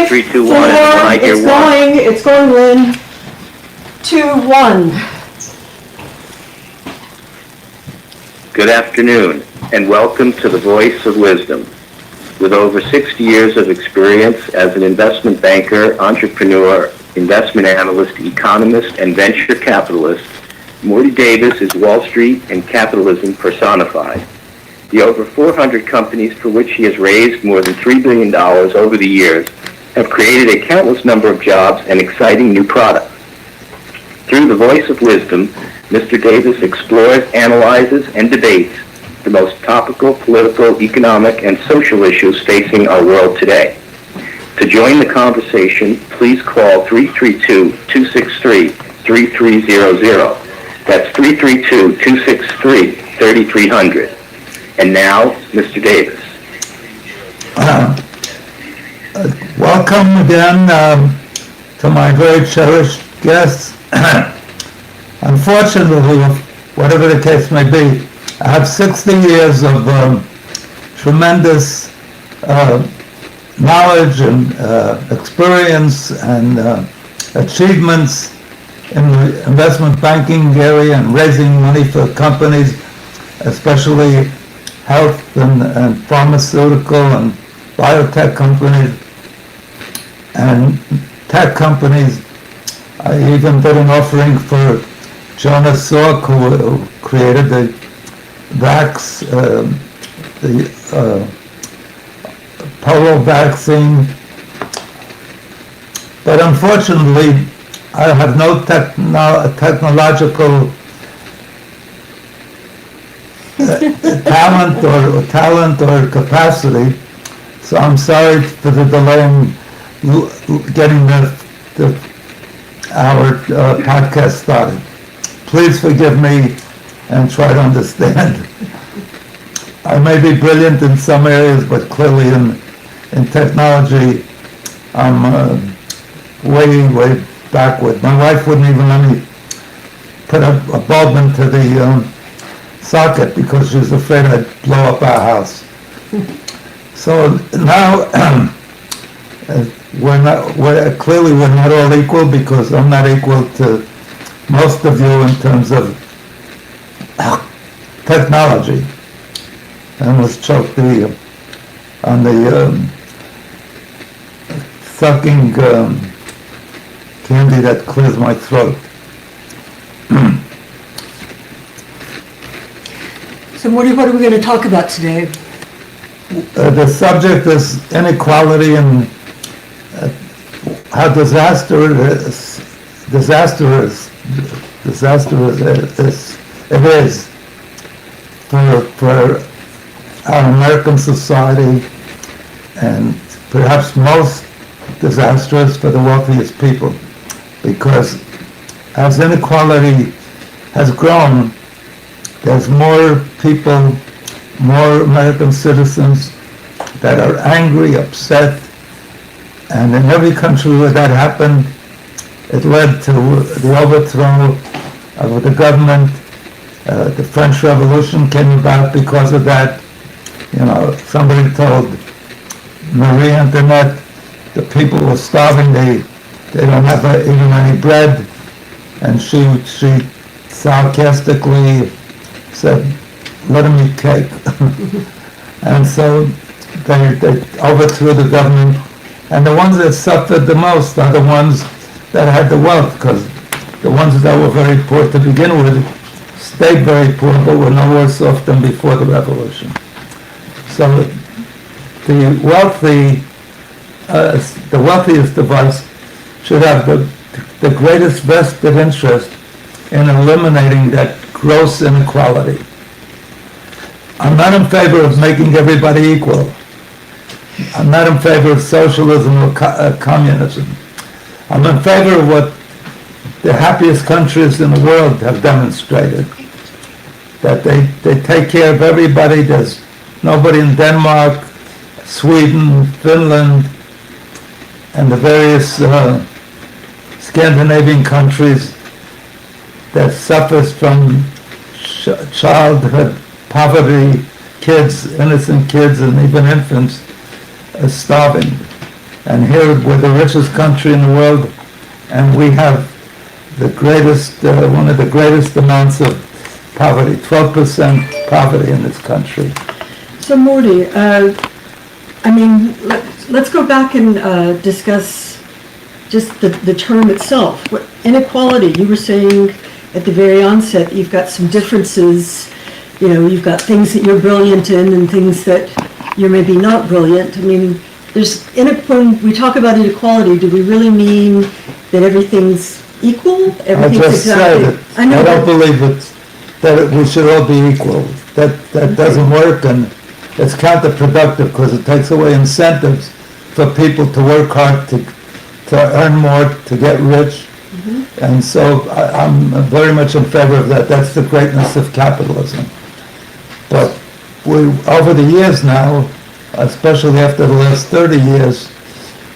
5, 3, 2, 1, 4, and when I hear it's going, Lynn. 2, 1. Good afternoon, and welcome to the Voice of Wisdom. With over 60 years of experience as an investment banker, entrepreneur, investment analyst, economist, and venture capitalist, Morty Davis is Wall Street and capitalism personified. The over 400 companies for which he has raised more than $3 billion over the years have created a countless number of jobs and exciting new products. Through the Voice of Wisdom, Mr. Davis explores, analyzes, and debates the most topical political, economic, and social issues facing our world today. To join the conversation, please call 332-263-3300. That's 332-263-3300. And now, Mr. Davis. Welcome again to my very cherished guests. Unfortunately, whatever the case may be, I have 60 years of tremendous knowledge and experience and achievements in the investment banking area and raising money for companies, especially health and pharmaceutical and biotech companies and tech companies. I even did an offering for Jonas Salk, who created the polio vaccine. But unfortunately, I have no technological talent or capacity, so I'm sorry for the delay in getting our podcast started. Please forgive me and try to understand. I may be brilliant in some areas, but clearly in technology, I'm way backward. My wife wouldn't even let me put a bulb into the socket because she was afraid I'd blow up our house. So now we're not all equal, because I'm not equal to most of you in terms of technology. I almost choked on the sucking candy that clears my throat. So Morty, what are we going to talk about today? The subject is inequality and how disastrous it is for our American society, and perhaps most disastrous for the wealthiest people, because as inequality has grown, there's more people, more American citizens that are angry, upset, and in every country where that happened, it led to the overthrow of the government. The French Revolution came about because of that. You know, somebody told Marie Antoinette the people were starving, they don't have even any bread, and she sarcastically said, "Let them eat cake." And so they overthrew the government, and the ones that suffered the most are the ones that had the wealth, because the ones that were very poor to begin with stayed very poor, but were no worse off than before the revolution. So the wealthiest of us should have the greatest vested interest in eliminating that gross inequality. I'm not in favor of making everybody equal. I'm not in favor of socialism or communism. I'm in favor of what the happiest countries in the world have demonstrated, that they take care of everybody. There's nobody in Denmark, Sweden, Finland, and the various Scandinavian countries that suffers from childhood poverty, kids, innocent kids, and even infants are starving. And here we're the richest country in the world, and we have the greatest, one of the greatest amounts of poverty, 12% poverty in this country. So Morty, I mean, let's go back and discuss just the term itself. What, inequality, you were saying at the very onset, you've got some differences, you know, you've got things that you're brilliant in and things that you're maybe not brilliant. I mean, when we talk about inequality, do we really mean that everything's equal? I just said it. I don't believe that we should all be equal. That doesn't work, and it's counterproductive because it takes away incentives for people to work hard, to earn more, to get rich. Mm-hmm. And so I'm very much in favor of that. That's the greatness of capitalism. But over the years now, especially after the last 30 years,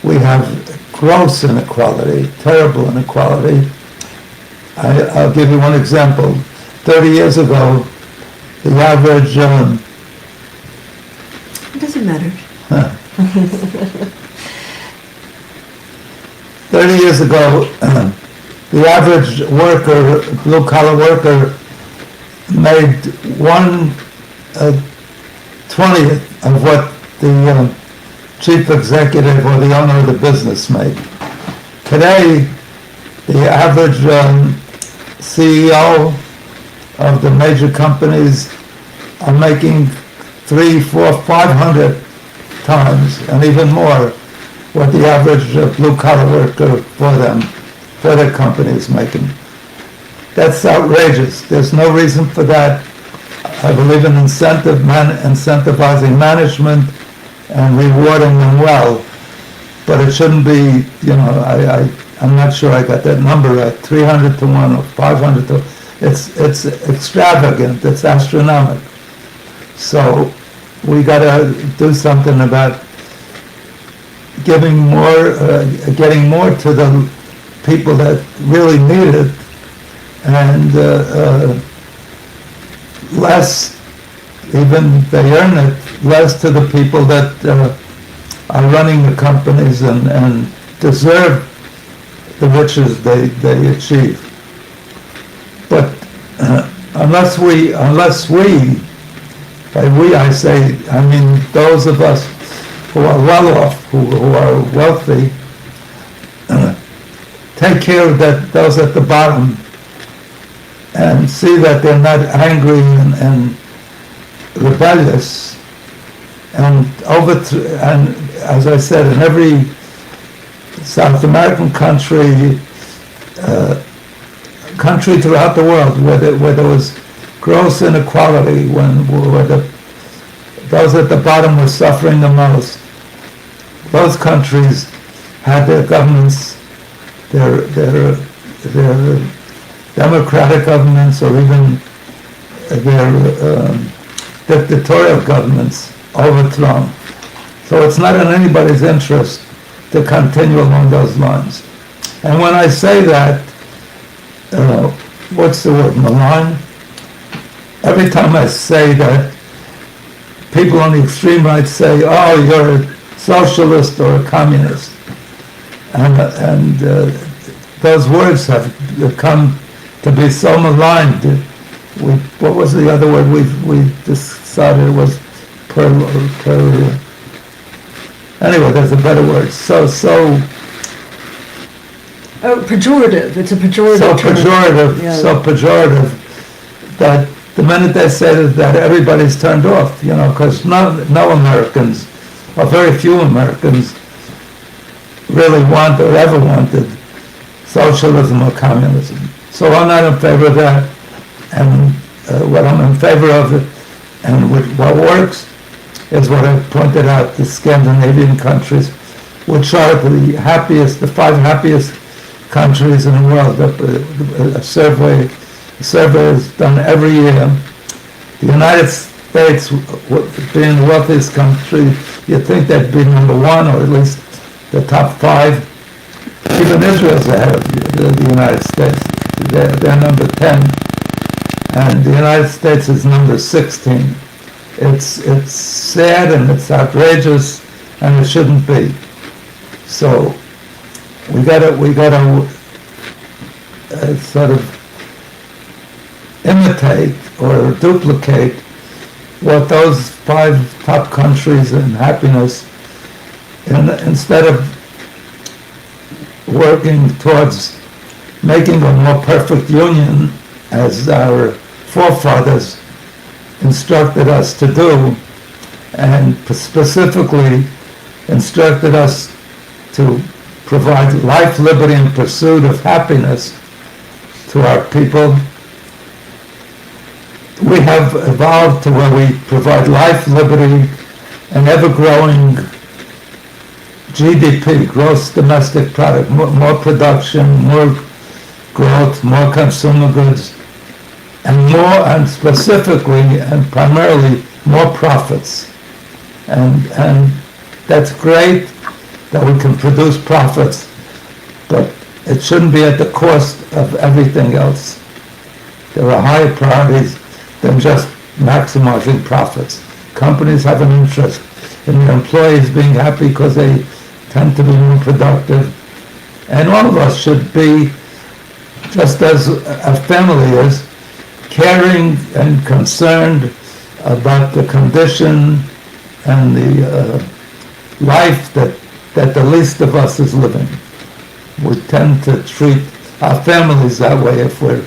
we have gross inequality, terrible inequality. I'll give you one example. 30 years ago, the average... it doesn't matter. 30 years ago, the average worker, blue-collar worker, made 1/20th of what the chief executive or the owner of the business made. Today, the average CEO of the major companies are making 300, 400, 500 times and even more what the average blue-collar worker for their company is making. That's outrageous. There's no reason for that. I believe in incentivizing management and rewarding them well, but it shouldn't be, you know, I'm not sure I got that number right, 300 to 1 or 500 to, it's extravagant, it's astronomical. So we got to do something about getting more to the people that really need it, and less, even they earn it, less to the people that are running the companies and deserve the riches they achieve. But unless we, by we I say, I mean those of us who are well off, who are wealthy, take care of those at the bottom and see that they're not angry and rebellious, and as I said, in every South American country throughout the world where there was gross inequality, where those at the bottom were suffering the most, those countries had their governments, their democratic governments, or even their dictatorial governments overthrown. So it's not in anybody's interest to continue along those lines. And when I say that, what's the word, malign? Every time I say that, people on the extreme right say, oh, you're a socialist or a communist. And those words have come to be so maligned. What was the other word we decided it was? Anyway, there's a better word. Oh, pejorative. It's a pejorative. So pejorative. Yeah. So pejorative that the minute they say that, everybody's turned off. You know, because no Americans, or very few Americans, really want or ever wanted socialism or communism. So I'm not in favor of that. And what I'm in favor of, and what works, is what I pointed out, the Scandinavian countries, which are the happiest, the 5 happiest countries in the world. A survey is done every year. The United States, being the wealthiest country, you'd think they'd be number 1, or at least the top 5. Even Israel's ahead of the United States. They're number 10. And the United States is number 16. It's sad and it's outrageous, and it shouldn't be. So we gotta sort of imitate or duplicate what those 5 top countries in happiness, and instead of working towards making a more perfect union as our forefathers instructed us to do, and specifically instructed us to provide life, liberty, and pursuit of happiness to our people. We have evolved to where we provide life, liberty, and ever-growing GDP, gross domestic product, more production, more growth, more consumer goods, and specifically and primarily more profits. And that's great that we can produce profits, but it shouldn't be at the cost of everything else. There are higher priorities than just maximizing profits. Companies have an interest in their employees being happy because they tend to be more productive. And all of us should be, just as a family is, caring and concerned about the condition and the life that the least of us is living. We tend to treat our families that way if we're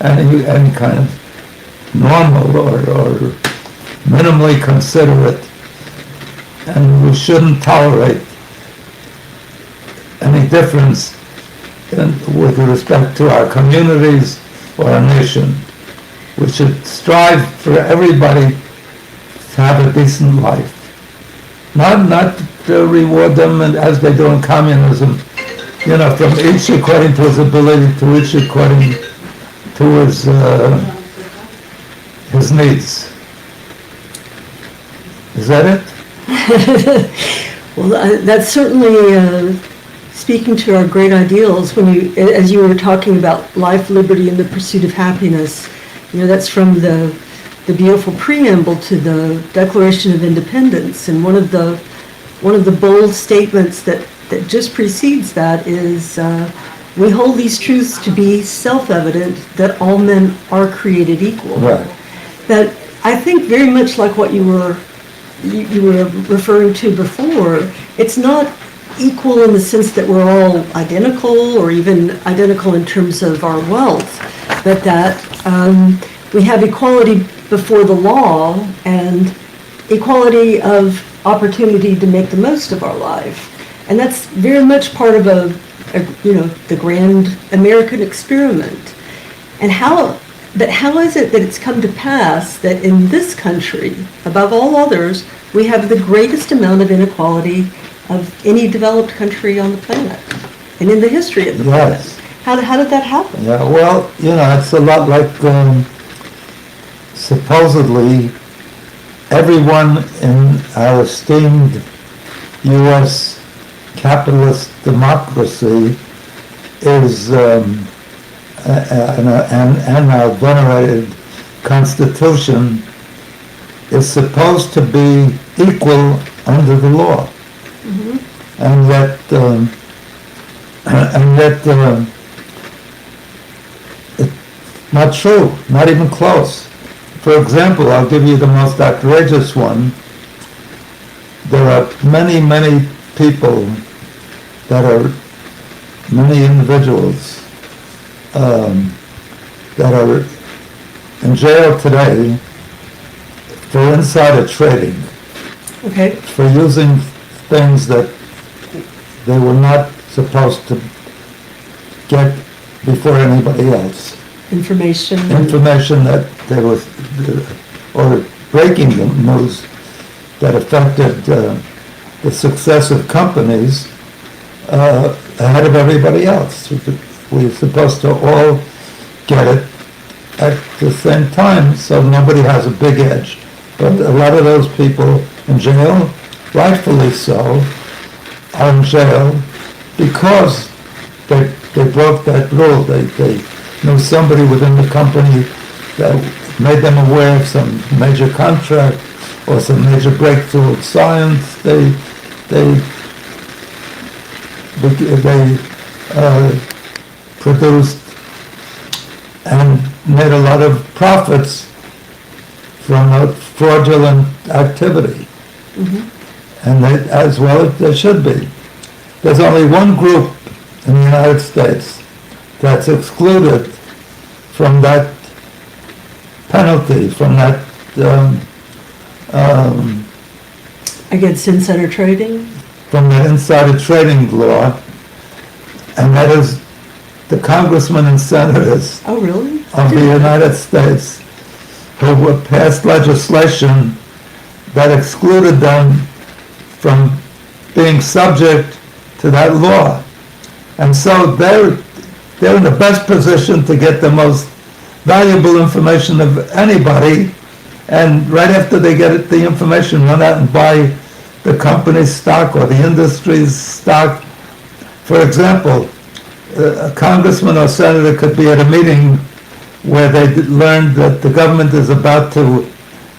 any kind of normal or minimally considerate, and we shouldn't tolerate any difference with respect to our communities or our nation. We should strive for everybody to have a decent life. Not to reward them as they do in communism, from each according to his ability to each according to his needs. Is that it? Well, that's certainly speaking to our great ideals. As you were talking about life, liberty, and the pursuit of happiness, that's from the beautiful preamble to the Declaration of Independence. And one of the bold statements that just precedes that is, we hold these truths to be self-evident that all men are created equal. Right. That I think very much like what you were referring to before, it's not equal in the sense that we're all identical or even identical in terms of our wealth, but that we have equality before the law and equality of opportunity to make the most of our life. And that's very much part of the grand American experiment. And how is it that it's come to pass that in this country, above all others, we have the greatest amount of inequality of any developed country on the planet and in the history of the planet? How did that happen? Yeah, well, it's a lot like supposedly everyone in our esteemed U.S. capitalist democracy is, and our venerated Constitution is supposed to be equal under the law. Mm-hmm. And yet it's not true, not even close. For example, I'll give you the most outrageous one. There are many, many people many individuals that are in jail today for insider trading. Okay. For using things that they were not supposed to get before anybody else. Information that they were, or breaking the news that affected the success of companies ahead of everybody else. We're supposed to all get it at the same time, so nobody has a big edge. But a lot of those people in jail, rightfully so, are in jail because they broke that rule. They knew somebody within the company that made them aware of some major contract or some major breakthrough of science. They they produced and made a lot of profits from a fraudulent activity. And they, as well there should be. There's only one group in the United States that's excluded from that penalty, from that Against insider trading? from the insider trading law, and that is the congressmen and senators Oh, really? of the United States who passed legislation that excluded them from being subject to that law. And so they're in the best position to get the most valuable information of anybody, and right after they get the information, run out and buy the company's stock or the industry's stock. For example, a congressman or senator could be at a meeting where they learned that the government is about to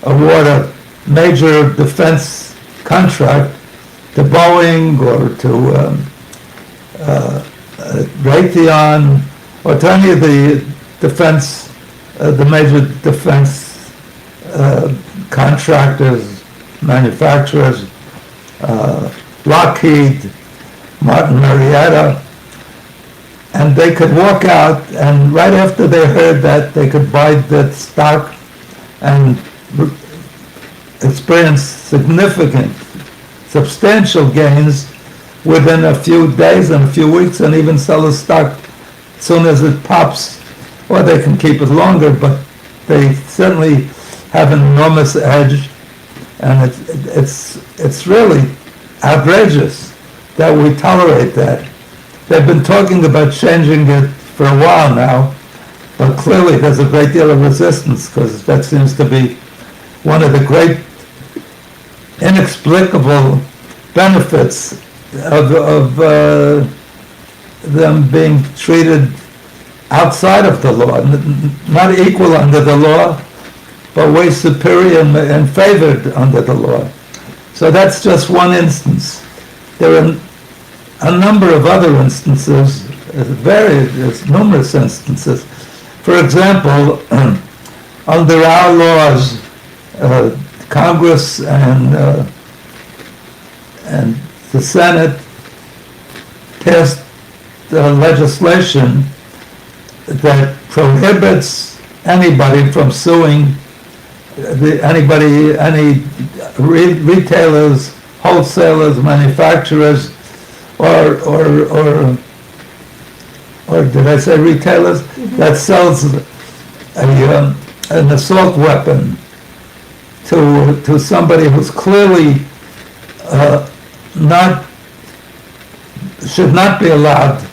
award a major defense contract to Boeing or to Raytheon or to any of the defense, the major defense contractors, manufacturers, Lockheed, Martin Marietta, and they could walk out, and right after they heard that, they could buy that stock and experience significant, substantial gains within a few days and a few weeks, and even sell the stock as soon as it pops. Or they can keep it longer, but they certainly have an enormous edge, and it's really outrageous that we tolerate that. They've been talking about changing it for a while now, but clearly there's a great deal of resistance, because that seems to be one of the great inexplicable benefits of them being treated outside of the law, not equal under the law, but way superior and favored under the law. So that's just one instance. There are a number of other instances, there's numerous instances. For example, under our laws, Congress and the Senate passed legislation that prohibits anybody from suing any retailers, wholesalers, manufacturers, or did I say retailers? Mm-hmm. That sells an assault weapon to somebody who's clearly should not be allowed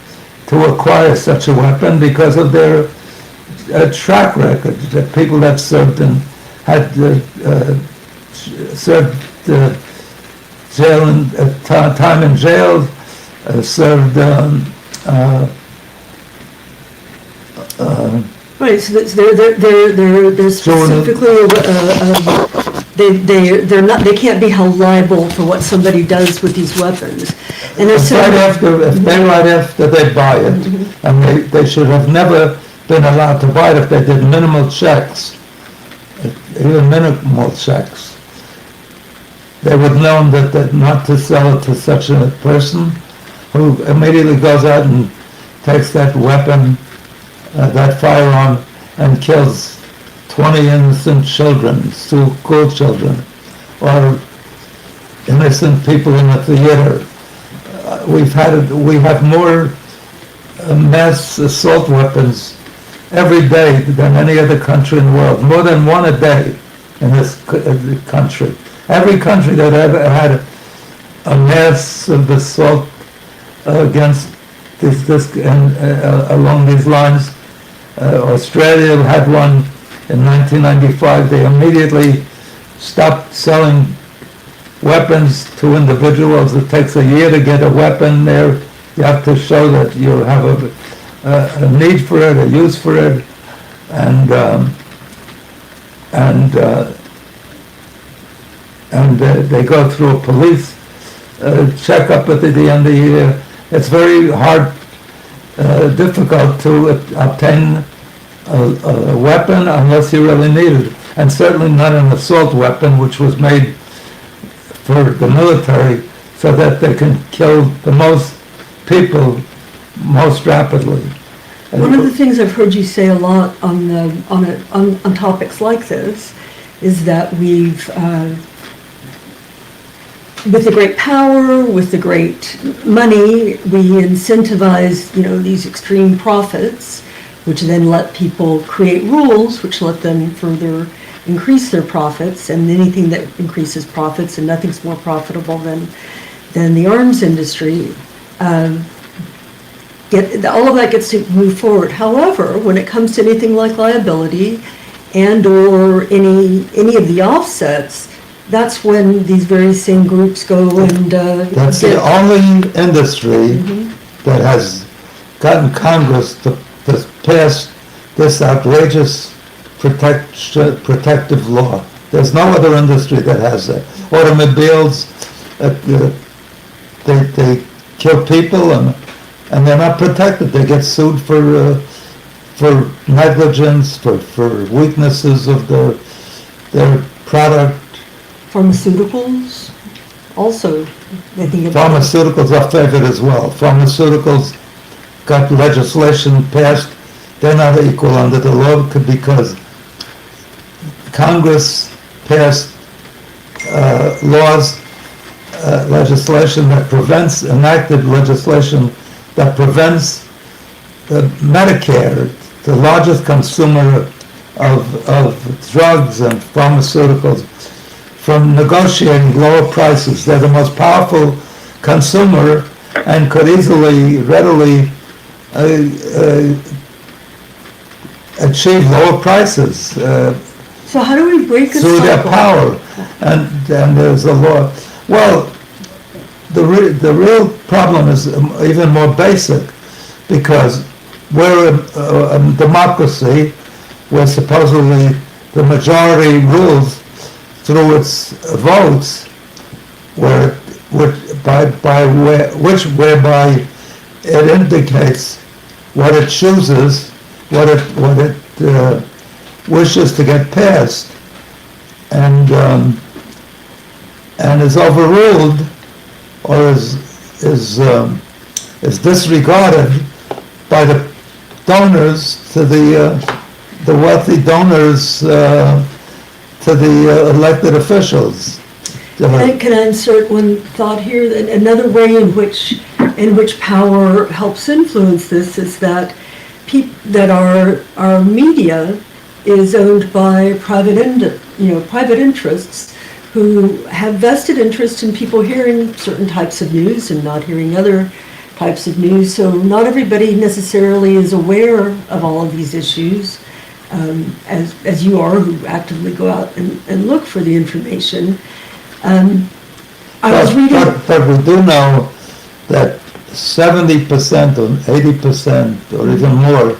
to acquire such a weapon because of their track record. The people that served and had served jail and time in jail, served. Right, so they're specifically they can't be held liable for what somebody does with these weapons. And If right after they buy it, Mm-hmm. and they should have never been allowed to buy it if they did minimal checks, even minimal checks. They would known that not to sell it to such a person who immediately goes out and takes that weapon, that firearm, and kills 20 innocent children, school children, or innocent people in the theater. We have more mass assault weapons every day than any other country in the world, more than one a day in this country. Every country that ever had a mass of assault against along these lines. Australia had one in 1995. They immediately stopped selling weapons to individuals. It takes a year to get a weapon there. You have to show that you have a need for it, a use for it, and they go through a police checkup at the end of the year. it's very hard, difficult to obtain a weapon unless you really need it. And certainly not an assault weapon, which was made for the military so that they can kill the most people most rapidly. One of the things I've heard you say a lot on topics like this is that we've, with the great power, with the great money, we incentivize, these extreme profits, which then let people create rules, which let them further increase their profits, and anything that increases profits, and nothing's more profitable than the arms industry. All of that gets to move forward. However, when it comes to anything like liability and or any of the offsets, that's when these very same groups go and that's the only industry that has gotten Congress to pass this outrageous protective law. There's no other industry that has that. Automobiles, they kill people and they're not protected. They get sued for negligence, for weaknesses of their product. Pharmaceuticals, also, I think. Pharmaceuticals are favored as well. Pharmaceuticals got legislation passed. They're not equal under the law because Congress passed legislation that enacted legislation that prevents Medicare, the largest consumer of drugs and pharmaceuticals, from negotiating lower prices. They're the most powerful consumer and could readily achieve lower prices. So how do we break a through their cycle? power? And there's a law. Well, the real problem is even more basic, because we're a democracy where supposedly the majority rules through its votes, whereby it indicates what it chooses, what it wishes to get passed, and is overruled or is disregarded by the donors to the wealthy donors to the elected officials. Can I insert one thought here? That another way in which power helps influence this is that our media is owned by private interests who have vested interest in people hearing certain types of news and not hearing other types of news. So not everybody necessarily is aware of all of these issues, as you are, who actively go out and look for the information. I was reading... But we do know that 70% or 80% or even more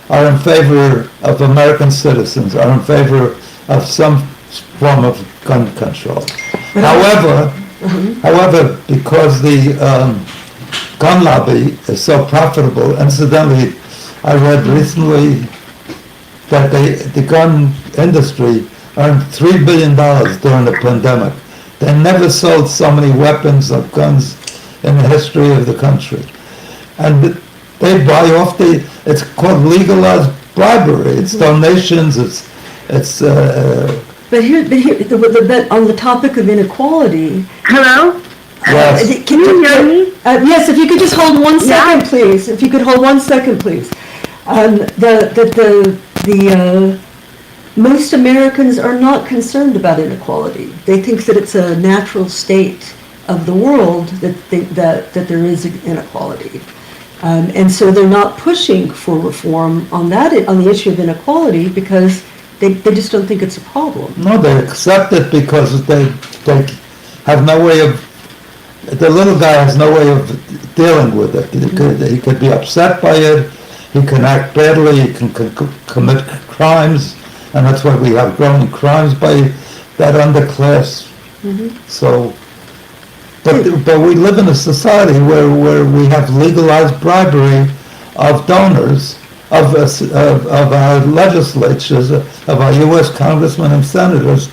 are in favor of American citizens, are in favor of some form of gun control. However, because the gun lobby is so profitable, incidentally, I read recently that the gun industry earned $3 billion during the pandemic. They never sold so many weapons or guns in the history of the country. And they buy off it's called legalized bribery. It's donations, But on the topic of inequality... Hello? Yes. Can you hear me? Yes, if you could just hold 1 second, Yeah. please. If you could hold 1 second, please. Most Americans are not concerned about inequality. They think that it's a natural state of the world that there is inequality. And so they're not pushing for reform on the issue of inequality because they just don't think it's a problem. No, they accept it because they have no way of, the little guy has no way of dealing with it. He could be upset by it, he can act badly, he can commit crimes, and that's why we have growing crimes by that underclass. So But we live in a society where we have legalized bribery of donors, of our legislatures, of our U.S. congressmen and senators,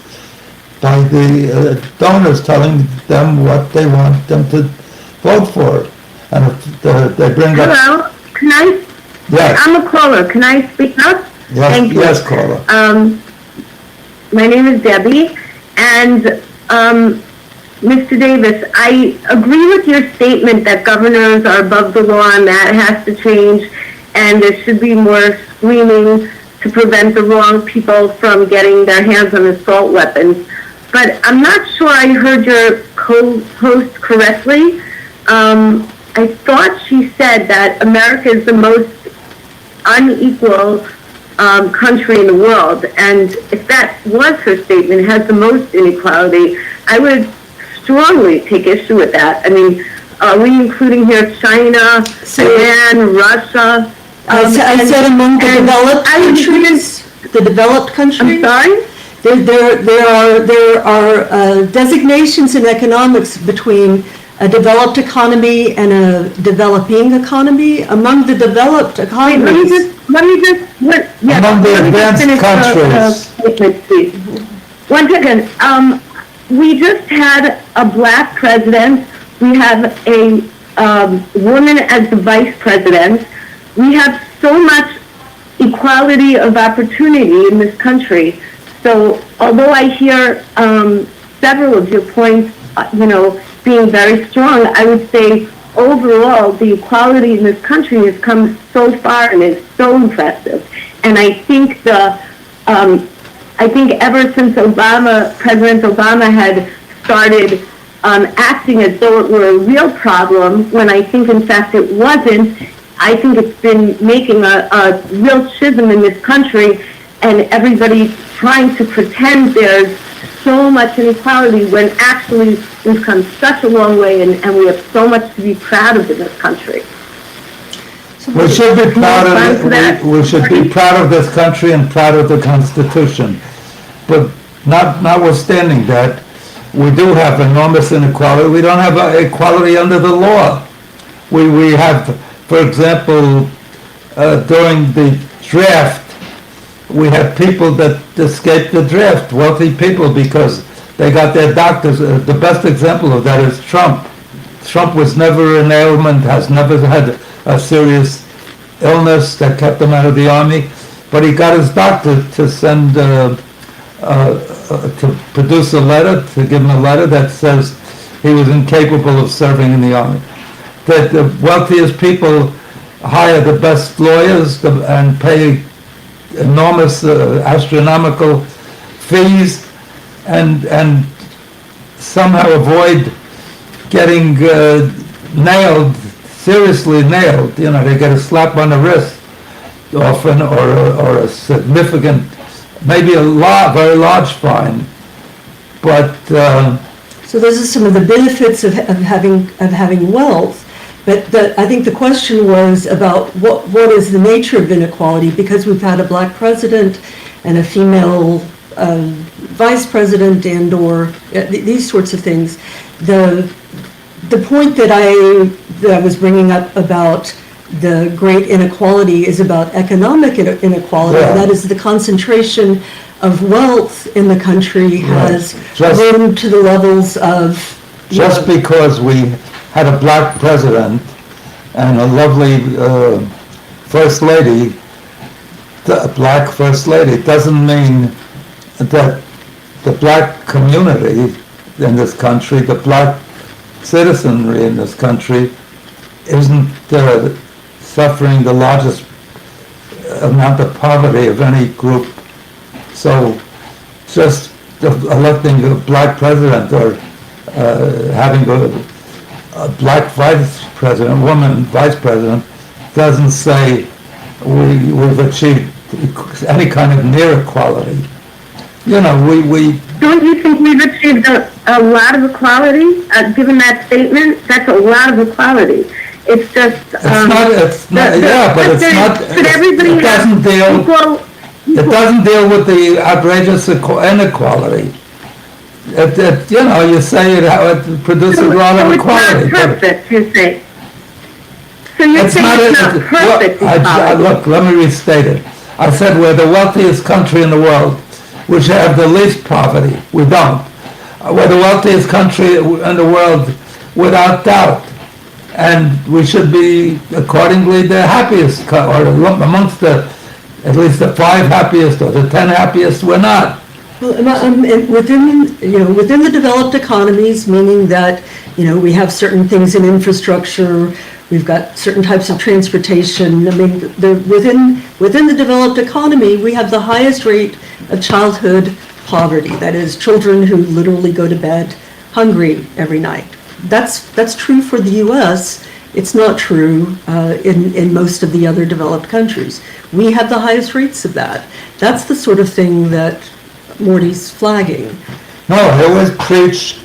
by the donors telling them what they want them to vote for. And if they bring up... Hello, can I? Yes. I'm a caller. Can I speak up? Yes, Thank you. yes, caller. My name is Debbie, and Mr. Davis, I agree with your statement that governors are above the law and that has to change, and there should be more screening to prevent the wrong people from getting their hands on assault weapons. But I'm not sure I heard your co-host correctly. I thought she said that America is the most unequal country in the world, and if that was her statement, has the most inequality, I would strongly take issue with that. I mean, are we including here China, Iran, Russia? I said among the developed countries. The developed countries. I'm sorry? There are designations in economics between a developed economy and a developing economy. Among the developed economies. Let me just Among the advanced countries. Statement, please. 1 second. We just had a black president. We have a woman as the vice president. We have so much equality of opportunity in this country. So although I hear several of your points, being very strong, I would say overall the equality in this country has come so far and is so impressive. And I think ever since President Obama had started acting as though it were a real problem, when I think in fact it wasn't, I think it's been making a real schism in this country, and everybody trying to pretend there's so much inequality when actually we've come such a long way and we have so much to be proud of in this country. We should be proud of it. We should be proud of this country and proud of the Constitution. But notwithstanding that, we do have enormous inequality. We don't have equality under the law. We have, for example, during the draft, we had people that escaped the draft, wealthy people, because they got their doctors. The best example of that is Trump. Trump was never an ailment, has never had a serious illness that kept him out of the army, but he got his doctor to send, to produce a letter, to give him a letter that says he was incapable of serving in the army. That the wealthiest people hire the best lawyers and pay enormous, astronomical fees, and somehow avoid getting nailed, seriously nailed. They get a slap on the wrist often, or a significant, maybe a very large fine. But so those are some of the benefits of having wealth. But I think the question was about what is the nature of inequality, because we've had a black president and a female vice president and/or these sorts of things. The point that I was bringing up about the great inequality is about economic inequality. Yeah. That is, the concentration of wealth in the country has risen to the levels of... Just because we had a black president and a lovely first lady, a black first lady, doesn't mean that the black community in this country, the black citizenry in this country, isn't suffering the largest amount of poverty of any group. So just electing a black president or having a black vice president, woman vice president, doesn't say we've achieved any kind of near equality. We Don't you think we've achieved a lot of equality, given that statement? That's a lot of equality. It's just... Should everybody it doesn't deal... It doesn't deal with the outrageous inequality. you say it produces a lot of equality. It's not perfect, you say. So you're It's saying not, it's not perfect equality? look, let me restate it. I said we're the wealthiest country in the world, which have the least poverty. We don't. We're the wealthiest country in the world, without doubt. And we should be, accordingly, the happiest, or amongst at least the 5 happiest or the 10 happiest, we're not. Well, within the developed economies, meaning that, we have certain things in infrastructure, we've got certain types of transportation. I mean, within the developed economy, we have the highest rate of childhood poverty. That is, children who literally go to bed hungry every night. That's true for the U.S. It's not true in most of the other developed countries. We have the highest rates of that. That's the sort of thing that Morty's flagging. No, I always preach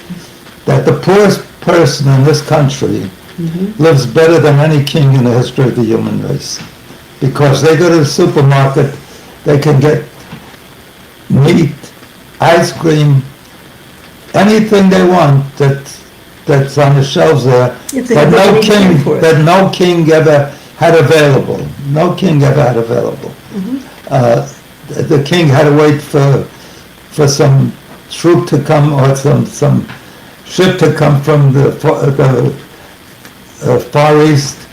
that the poorest person in this country lives better than any king in the history of the human race. Because they go to the supermarket, they can get meat, ice cream, anything they want that's on the shelves there that no king ever had available. No king ever had available. The king had to wait for some troop to come or some ship to come from the Far East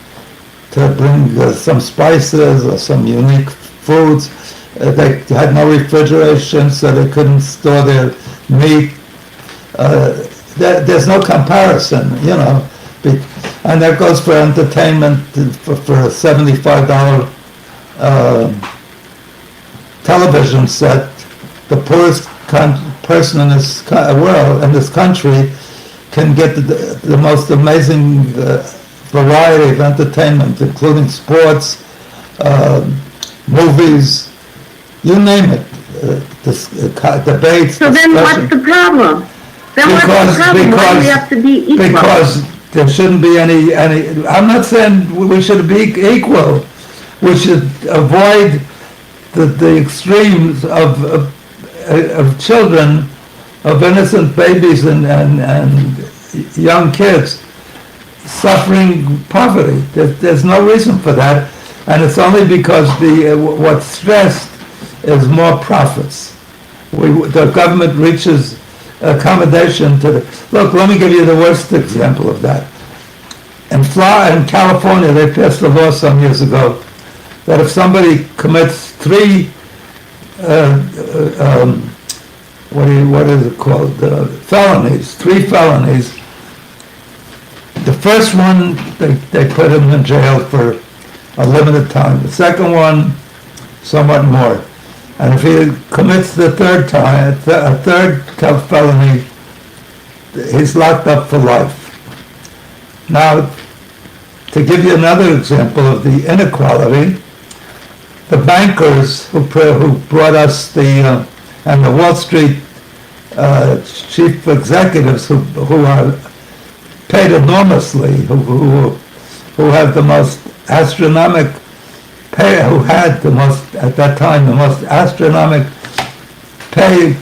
to bring some spices or some unique foods. They had no refrigeration, so they couldn't store their meat. There's no comparison, and that goes for entertainment for a $75 television set. The poorest person in this world, in this country, can get the most amazing variety of entertainment, including sports, movies, you name it, debates. So then what's the problem? Then what's the problem? Why do we have to be equal? Because there shouldn't be any, I'm not saying we should be equal. We should avoid the extremes of children, of innocent babies and young kids suffering poverty. There's no reason for that, and it's only because what's stressed is more profits. The government reaches accommodation to look, let me give you the worst example of that. In California, they passed a law some years ago that if somebody commits 3 what is it called? Felonies, 3 felonies. The first one, they put him in jail for a limited time. The second one, somewhat more. And if he commits the third time, a third felony, he's locked up for life. Now, to give you another example of the inequality, the bankers who brought us and the Wall Street chief executives who are paid enormously, who have the most astronomical pay, who had the most, at that time, the most astronomical Paydays.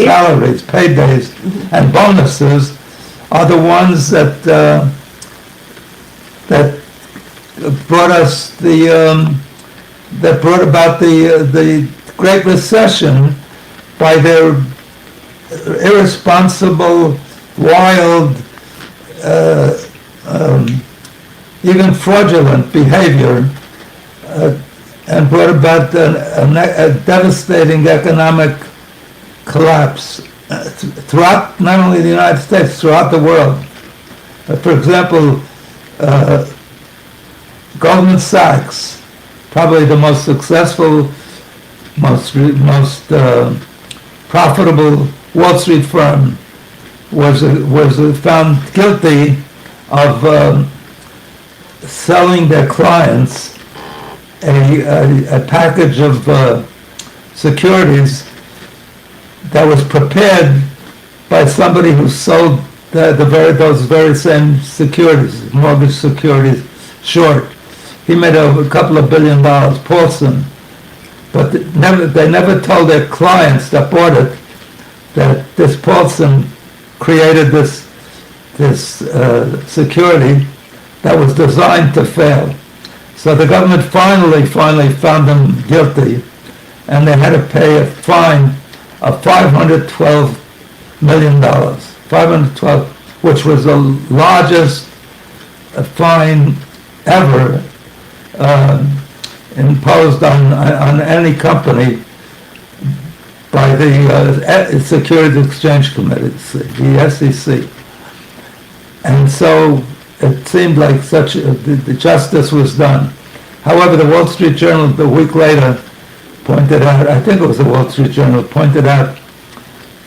Salaries, paydays, and bonuses are the ones that brought us that brought about the Great Recession by their irresponsible, wild, even fraudulent behavior, and brought about a devastating economic collapse throughout not only the United States, throughout the world. For example, Goldman Sachs, probably the most successful, most profitable Wall Street firm, was found guilty of selling their clients a package of securities that was prepared by somebody who sold those very same securities, mortgage securities, short. he made a couple of $1 billion, Paulson. But they never told their clients that bought it that this Paulson created this security that was designed to fail. So the government finally found them guilty, and they had to pay a fine of $512 million. 512, which was the largest fine ever imposed on any company by the Securities Exchange Committee, the SEC. And so it seemed like the justice was done. However, the Wall Street Journal a week later pointed out, I think it was the Wall Street Journal, pointed out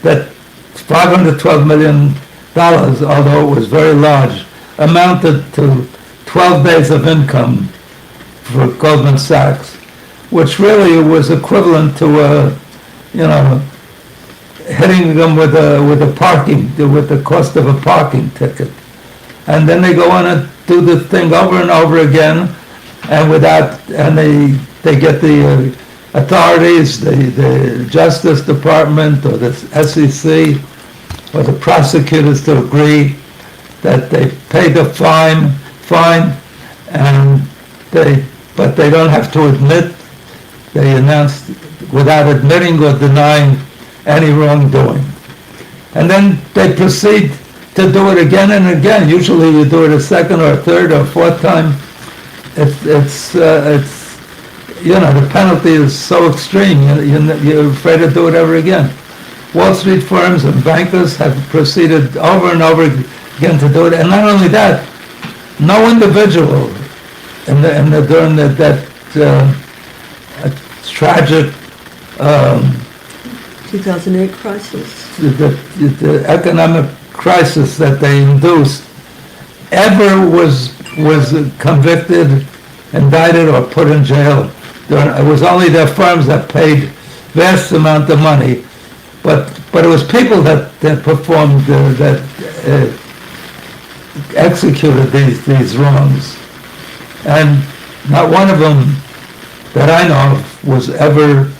that $512 million, although it was very large, amounted to 12 days of income for Goldman Sachs, which really was equivalent to hitting them with the cost of a parking ticket. And then they go on and do the thing over and over again, and they get the authorities, the Justice Department or the SEC or the prosecutors to agree that they paid the fine, but they don't have to admit. They announced without admitting or denying any wrongdoing, and then they proceed to do it again and again. Usually, you do it a second or a third or fourth time. It's the penalty is so extreme. You're afraid to do it ever again. Wall Street firms and bankers have proceeded over and over again to do it, and not only that, no individual during that tragic 2008 crisis. The economic crisis that they induced ever was convicted, indicted, or put in jail. It was only their firms that paid vast amount of money, but it was people that performed that executed these wrongs, and not one of them that I know of was ever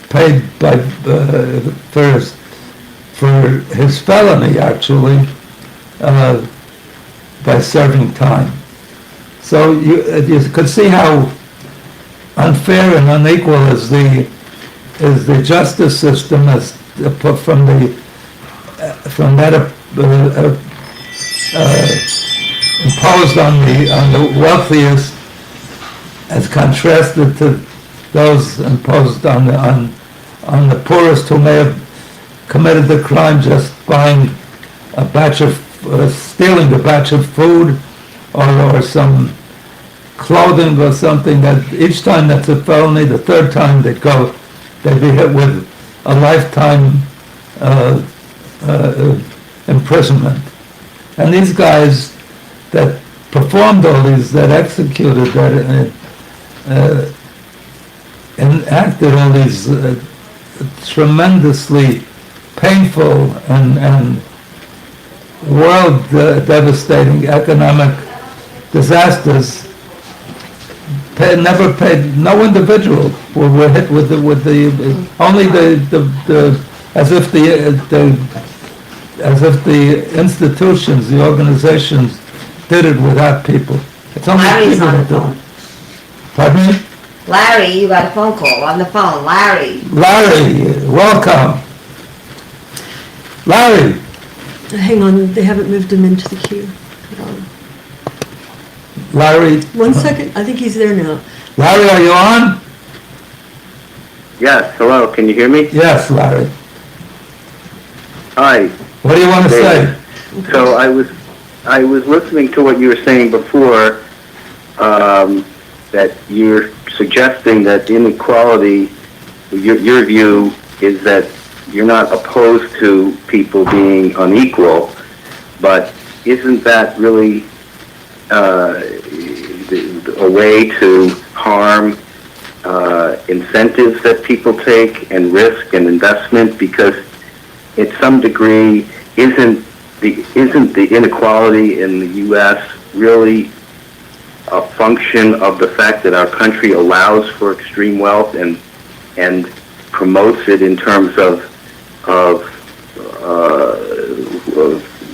paid for his felony, actually, by serving time. So you could see how unfair and unequal is the justice system from that imposed on the wealthiest as contrasted to those imposed on the poorest who may have committed the crime just buying stealing a batch of food or some clothing or something. That each time that's a felony, the third time they'd be hit with a lifetime imprisonment. And these guys that performed all these, that executed, that enacted all these tremendously painful and world devastating economic disasters, never paid. No individual were hit with only as if the institutions, the organizations, did it without people. It's only Larry's people on the that do phone. it. Pardon me? Larry, you got a phone call on the phone. Larry. Larry, welcome. Larry. Hang on, they haven't moved him into the queue. Larry. 1 second, I think he's there now. Larry, are you on? Yes, hello, can you hear me? Yes, Larry. Hi. What do you want to say? David. So I was listening to what you were saying before, that you're suggesting that inequality, your view is that you're not opposed to people being unequal, but isn't that really a way to harm incentives that people take and risk and investment? Because at some degree, isn't the inequality in the U.S. really a function of the fact that our country allows for extreme wealth and promotes it in terms of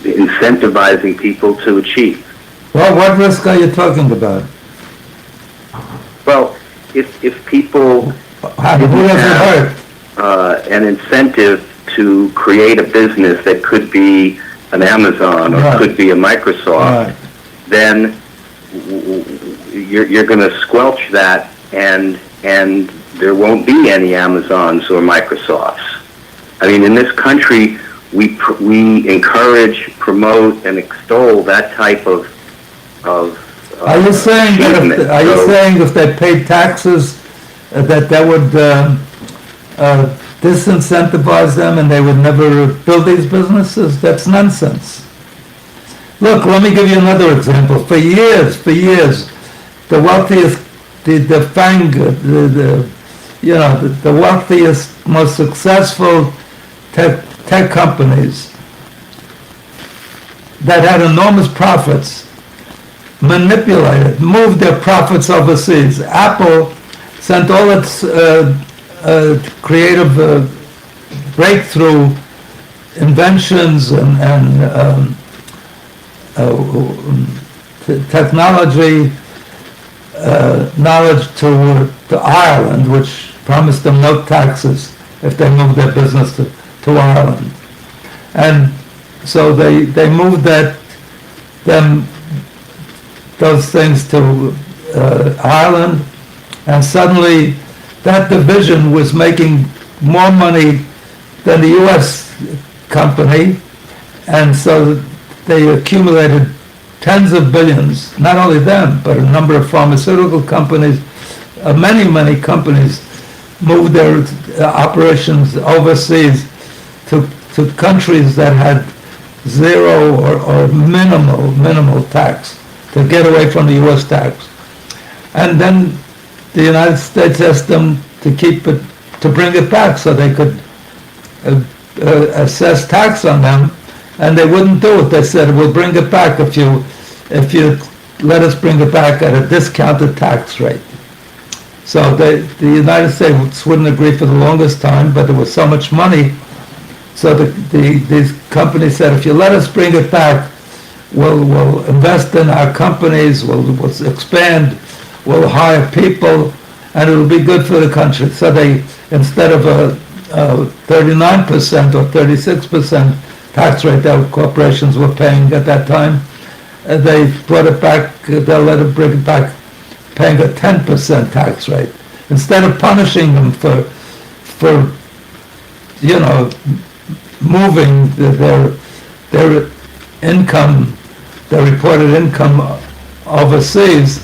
incentivizing people to achieve? Well, what risk are you talking about? Well, if people Who does it hurt? an incentive to create a business that could be an Amazon or Right. could be a Microsoft, Right. then you're going to squelch that, and there won't be any Amazons or Microsofts. I mean, in this country, we encourage, promote, and extol that type of Are you saying that achievement. if they paid taxes, that would disincentivize them and they would never build these businesses? That's nonsense. Look, let me give you another example. For years, the wealthiest, the FANG, the wealthiest, most successful tech companies that had enormous profits manipulated, moved their profits overseas. Apple sent all its creative breakthrough inventions and technology knowledge to Ireland, which promised them no taxes if they moved their business to Ireland. And so they moved those things to Ireland, and suddenly that division was making more money than the U.S. company, and so they accumulated tens of billions, not only them, but a number of pharmaceutical companies, many companies moved their operations overseas to countries that had zero or minimal tax to get away from the U.S. tax. And then the United States asked them to bring it back so they could assess tax on them, and they wouldn't do it. They said, we'll bring it back if you let us bring it back at a discounted tax rate. So the United States wouldn't agree for the longest time, but there was so much money. So these companies said, if you let us bring it back, we'll invest in our companies, we'll expand, we'll hire people, and it'll be good for the country. So they, instead of a 39% or 36% tax rate that corporations were paying at that time, they brought it back, they'll let it bring it back, paying a 10% tax rate. Instead of punishing them for moving their income, their reported income overseas,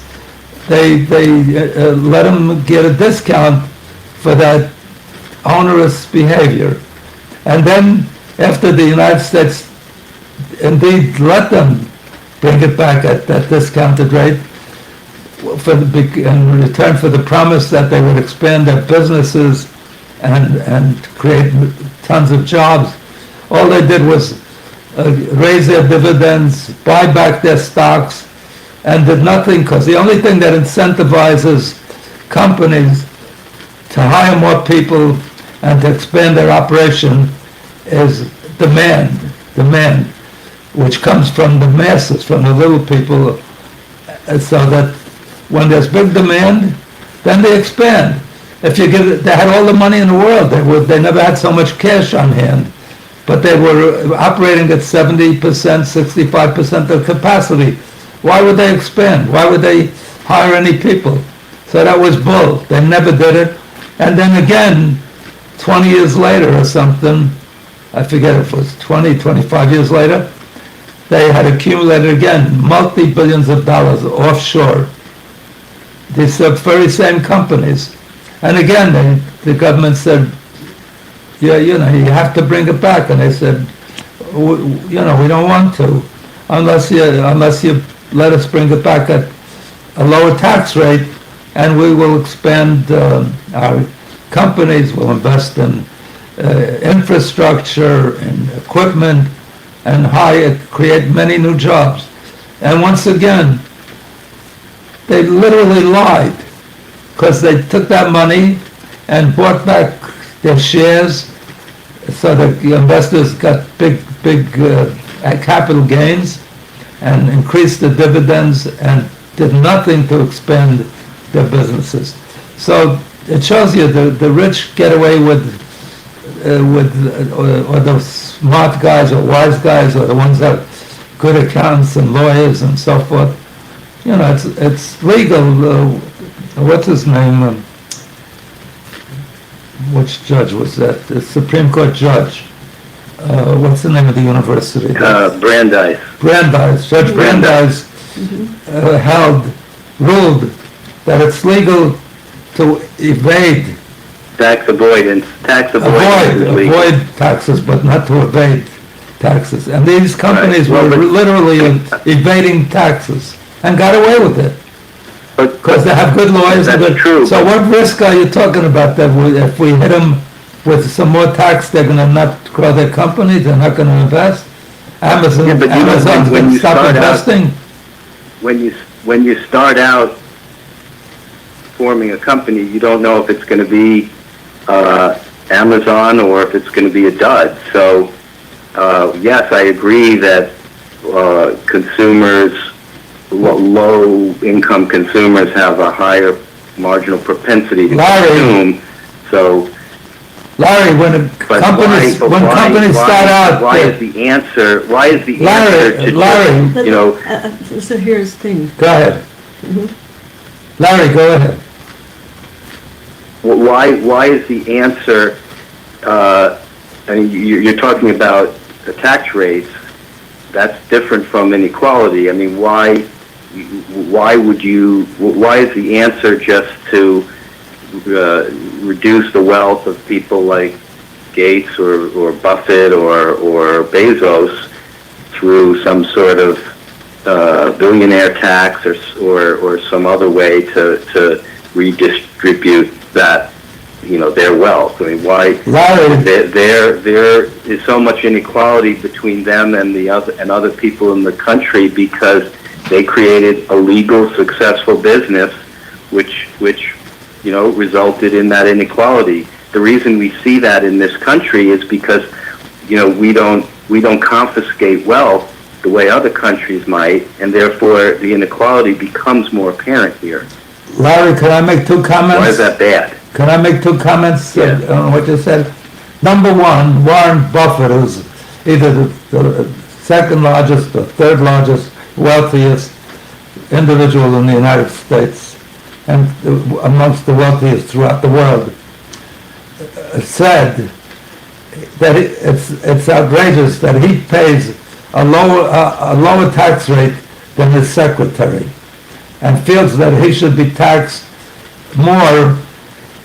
they let them get a discount for that onerous behavior. And then after the United States indeed let them bring it back at that discounted rate in return for the promise that they would expand their businesses and create tons of jobs, all they did was raise their dividends, buy back their stocks, and did nothing, because the only thing that incentivizes companies to hire more people and to expand their operation is demand, which comes from the masses, from the little people, so that when there's big demand, then they expand. If you they had all the money in the world, they never had so much cash on hand, but they were operating at 70%, 65% of capacity. Why would they expand? Why would they hire any people? So that was bull. They never did it. And then again, 20 years later or something, I forget if it was 20, 25 years later, they had accumulated again multi-billions of dollars offshore. These very same companies. And again, the government said, yeah, you have to bring it back. And they said, we don't want to, unless you let us bring it back at a lower tax rate, and we will expand our companies, will invest in infrastructure and equipment, and create many new jobs. And once again, they literally lied, because they took that money and bought back their shares, so that the investors got big capital gains, and increased the dividends, and did nothing to expand their businesses. So it shows you the rich get away with or the smart guys or wise guys or the ones that are good accountants and lawyers and so forth. You know, it's legal. What's his name? Which judge was that? The Supreme Court judge. What's the name of the university? Brandeis. Brandeis. Judge Brandeis ruled that it's legal to evade. Tax avoidance is legal. Avoid taxes, but not to evade taxes. And these companies were literally evading taxes and got away with it. Because they have good lawyers. That's true. So what risk are you talking about that if we hit them with some more tax, they're going to not grow their company, they're not going to invest? Amazon's going to stop investing? When you start out forming a company, you don't know if it's going to be Amazon or if it's going to be a dud. So, yes, I agree that consumers, low-income consumers have a higher marginal propensity to consume. So, Larry, when companies start out, why is the answer to Larry, you know? So here's the thing. Go ahead. Larry, go ahead. Why is the answer? I mean, you're talking about the tax rates. That's different from inequality. I mean, why is the answer just to reduce the wealth of people like Gates or Buffett or Bezos through some sort of billionaire tax or some other way to redistribute that, you know, their wealth? I mean, why? There is so much inequality between them and other people in the country because they created a legal, successful business, which you know, resulted in that inequality. The reason we see that in this country is because, you know, we don't confiscate wealth the way other countries might, and therefore the inequality becomes more apparent here. Larry, can I make two comments? Why is that bad? Can I make two comments Yeah. on what you said? Number one, Warren Buffett is either the second largest or third largest, wealthiest individual in the United States, and amongst the wealthiest throughout the world, said that it's outrageous that he pays a lower tax rate than his secretary, and feels that he should be taxed more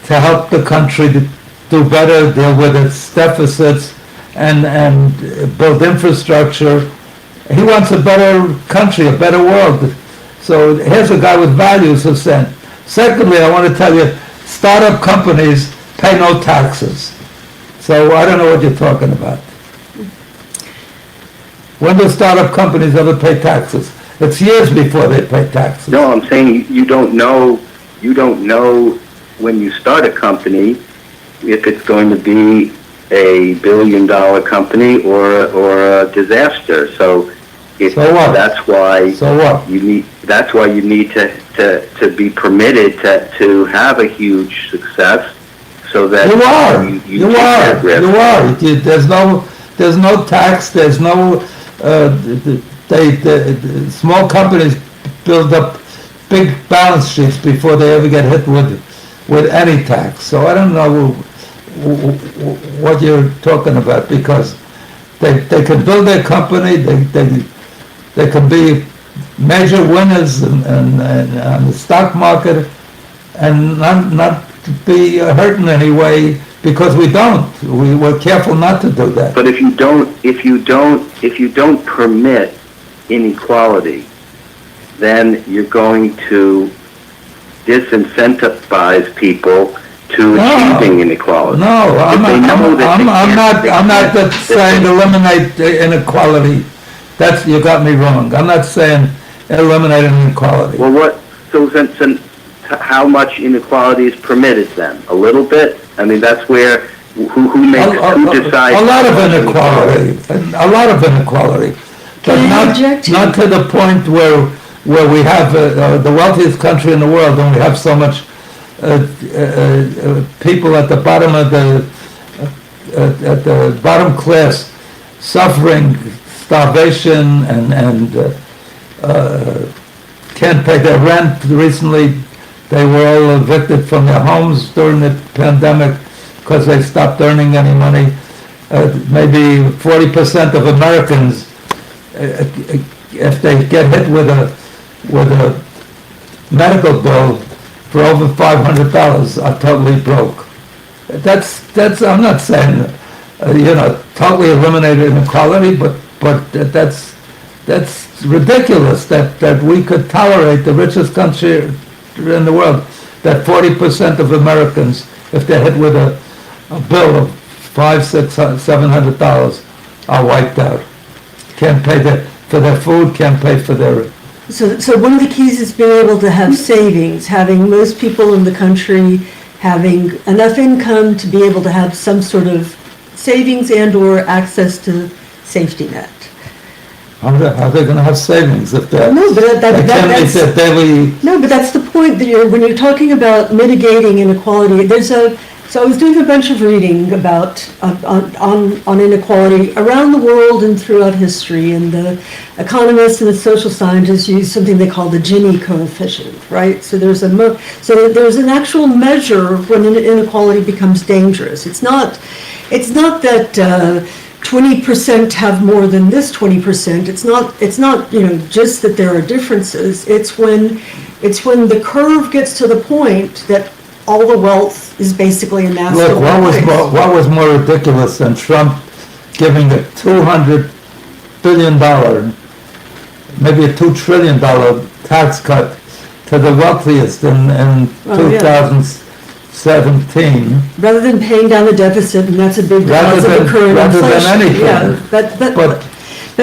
to help the country to do better, deal with its deficits, and build infrastructure. He wants a better country, a better world. So here's a guy with values who's saying. Secondly, I want to tell you, startup companies pay no taxes. So I don't know what you're talking about. When do startup companies ever pay taxes? It's years before they pay taxes. No, I'm saying you don't know when you start a company if it's going to be a billion-dollar company or a disaster. So what? That's why So what? you need to be permitted to have a huge success, so that You take that risk. There's no tax. There's no. Small companies build up big balance sheets before they ever get hit with any tax. So I don't know what you're talking about, because they can build their company. They can be major winners on the stock market and not be hurt in any way, because we're careful not to do that. But if you don't permit inequality, then you're going to disincentivize people to achieving inequality. No, I'm not saying eliminate the inequality. You got me wrong. I'm not saying eliminate inequality. Well, So then, how much inequality is permitted then? A little bit? I mean, that's where, who decides? A lot of inequality, but Can I interject here? not to the point where we have the wealthiest country in the world, and we have so much people at the bottom of at the bottom class suffering starvation and can't pay their rent. Recently, they were all evicted from their homes during the pandemic because they stopped earning any money. Maybe 40% of Americans, if they get hit with a medical bill for over $500, are totally broke. That's. I'm not saying, totally eliminate inequality, but that's ridiculous that we could tolerate the richest country in the world, that 40% of Americans, if they're hit with a bill of $500, $600, $700, are wiped out. Can't pay for their food, can't pay for their... So one of the keys is being able to have savings, having most people in the country having enough income to be able to have some sort of savings and or access to safety net. How are they going to have savings if they're... No, but they can't meet their daily... No, but that's the point, that when you're talking about mitigating inequality, so I was doing a bunch of reading about on inequality around the world and throughout history, and the economists and the social scientists use something they call the Gini coefficient, right? So there's an actual measure when inequality becomes dangerous. It's not that 20% have more than this 20%. It's not just that there are differences. It's when the curve gets to the point that all the wealth is basically amassed. Look, what was more ridiculous than Trump giving a $200 billion, maybe a $2 trillion tax cut to the wealthiest in 2017? Rather than paying down the deficit, and that's a big cause of the current inflation. Than anything. Yeah,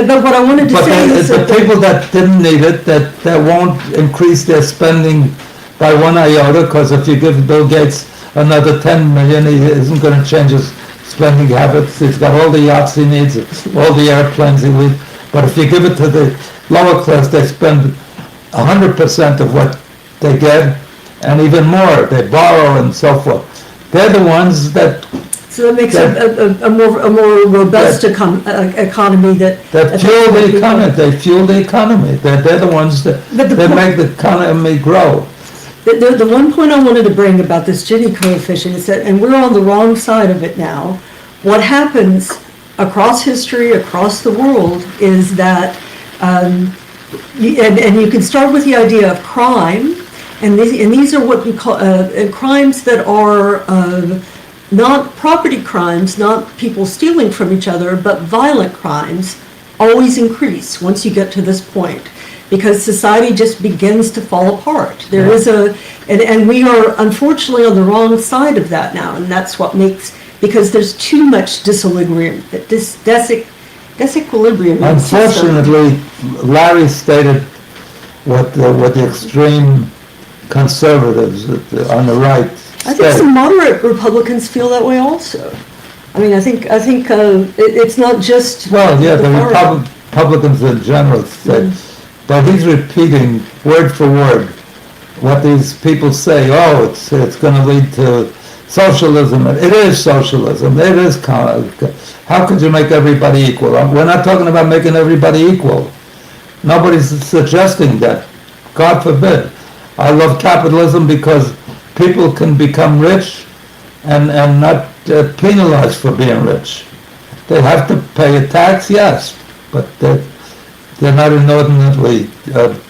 but what I wanted to say is the people that didn't need it, that won't increase their spending by one iota, because if you give Bill Gates another 10 million, he isn't going to change his spending habits. He's got all the yachts he needs, all the airplanes he needs. But if you give it to the lower class, they spend 100% of what they get, and even more. They borrow and so forth. They're the ones that... So that makes a more robust economy that fuel the economy. They fuel the economy. They're the ones that make the economy grow. The one point I wanted to bring about this Gini coefficient is that, and we're on the wrong side of it now, what happens across history, across the world, is that, and you can start with the idea of crime, and these are what we call crimes that are not property crimes, not people stealing from each other, but violent crimes always increase once you get to this point, because society just begins to fall apart. There is and we are unfortunately on the wrong side of that now, and that's what makes, because there's too much disequilibrium. Unfortunately, Larry stated what the extreme conservatives on the right I think some moderate Republicans feel that way also. I mean, I think it's not just... Well, yeah, the Republicans in general say, but he's repeating word for word what these people say. Oh, it's going to lead to socialism. It is socialism. It is... How could you make everybody equal? We're not talking about making everybody equal. Nobody's suggesting that. God forbid. I love capitalism because people can become rich and not penalized for being rich. They have to pay a tax, yes, but they're not inordinately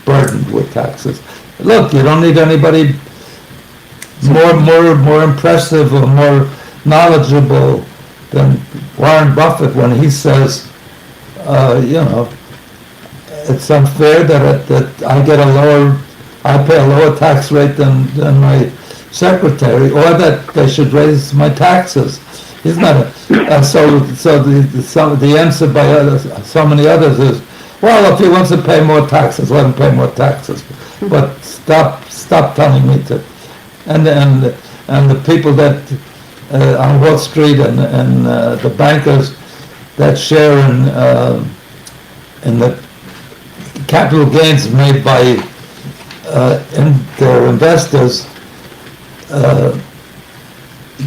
burdened with taxes. Look, you don't need anybody more impressive or more knowledgeable than Warren Buffett when he says, it's unfair that I pay a lower tax rate than my secretary, or that they should raise my taxes. He's not the answer by so many others is, Well, if he wants to pay more taxes, let him pay more taxes. But stop telling me to. And the people that on Wall Street and the bankers that share in the capital gains made by their investors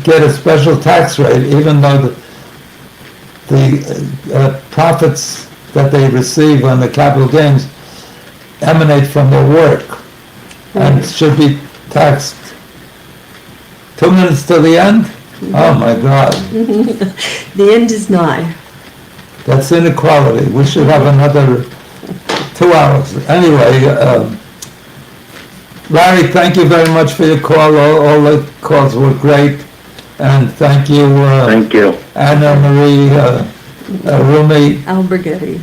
get a special tax rate, even though the profits that they receive on the capital gains emanate from their work and should be taxed. 2 minutes to the end? Oh my God. The end is nigh. That's inequality. We should have another 2 hours. Anyway, Larry, thank you very much for your call. All the calls were great. And thank you, Thank you. Anna Marie Rumi, Alberghetti.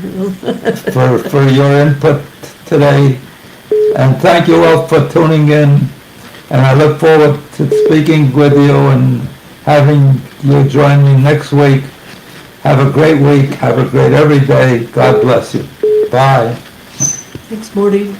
for your input today. And thank you all for tuning in. And I look forward to speaking with you and having you join me next week. Have a great week. Have a great every day. God bless you. Bye. Thanks, Morty.